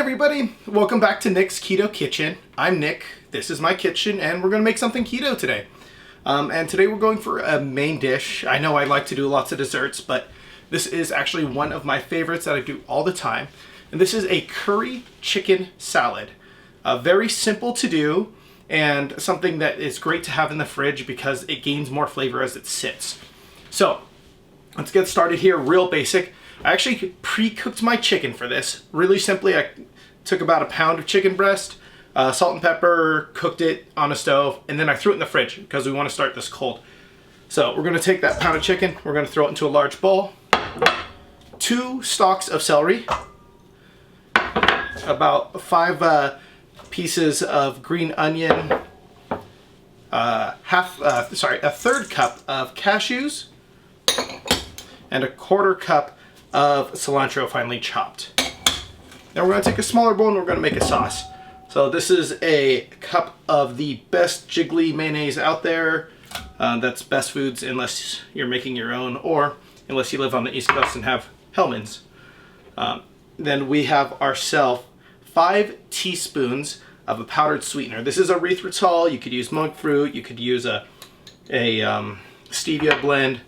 everybody, welcome back to Nick's Keto Kitchen. I'm Nick, this is my kitchen, and we're going to make something keto today. And today we're going for a main dish. I know I like to do lots of desserts, but this is actually one of my favorites that I do all the time. And this is a curry chicken salad. Very simple to do, and something that is great to have in the fridge because it gains more flavor as it sits. So, let's get started here real basic. I actually pre-cooked my chicken for this. Really simply, I took about a pound of chicken breast, salt and pepper, cooked it on a stove, and then I threw it in the fridge because we want to start this cold. So we're going to take that pound of chicken, we're going to throw it into a large bowl, 2 stalks of celery, about 5 pieces of green onion, a third cup of cashews, and a 1/4 cup of cilantro finely chopped. Now we're going to take a smaller bowl and we're going to make a sauce. So this is a cup of the best jiggly mayonnaise out there. That's Best Foods unless you're making your own, or unless you live on the East Coast and have Hellmann's. Then we have ourselves 5 teaspoons of a powdered sweetener. This is erythritol. You could use monk fruit. You could use a stevia blend,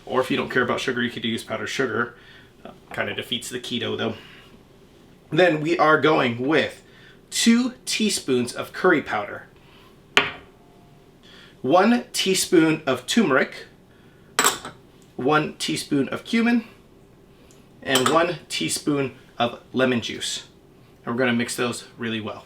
or if you don't care about sugar, you could use powdered sugar. Kind of defeats the keto though. Then we are going with 2 teaspoons of curry powder, 1 teaspoon of turmeric, 1 teaspoon of cumin, and 1 teaspoon of lemon juice. And we're going to mix those really well.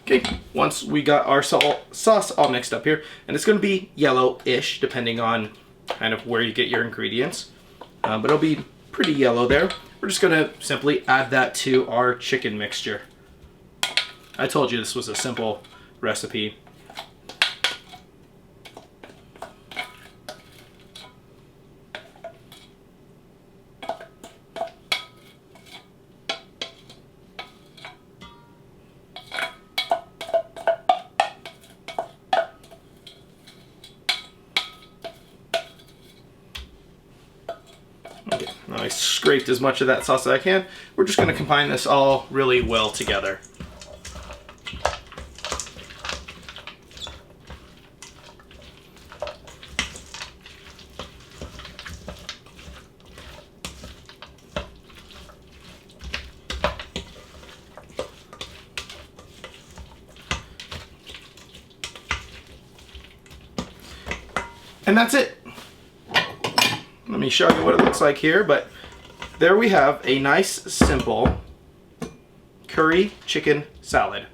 Okay, once we got our sauce all mixed up here, and it's going to be yellow-ish depending on kind of where you get your ingredients, but it'll be pretty yellow there. We're just going to simply add that to our chicken mixture. I told you this was a simple recipe. Okay, now I scraped as much of that sauce as I can. We're just going to combine this all really well together. And that's it. Let me show you what it looks like here, but there we have a nice, simple curry chicken salad.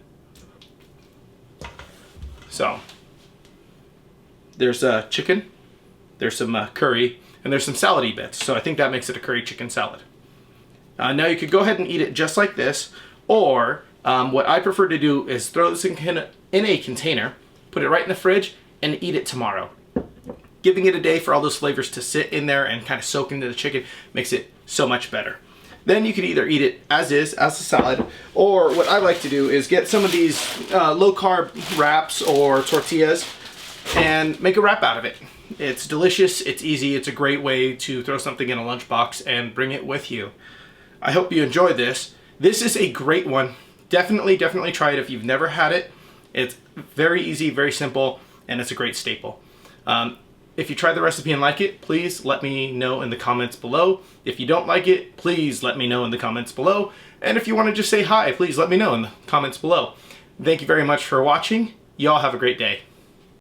So, there's chicken, there's some curry, and there's some salady bits, so I think that makes it a curry chicken salad. Now you could go ahead and eat it just like this, or what I prefer to do is throw this in a container, put it right in the fridge, and eat it tomorrow. Giving it a day for all those flavors to sit in there and kind of soak into the chicken makes it so much better. Then you can either eat it as is, as a salad, or what I like to do is get some of these low-carb wraps or tortillas and make a wrap out of it. It's delicious, it's easy, it's a great way to throw something in a lunchbox and bring it with you. I hope you enjoyed this. This is a great one. Definitely try it if you've never had it. It's very easy, very simple, and it's a great staple. If you tried the recipe and like it, please let me know in the comments below. If you don't like it, please let me know in the comments below. And if you want to just say hi, please let me know in the comments below. Thank you very much for watching. Y'all have a great day.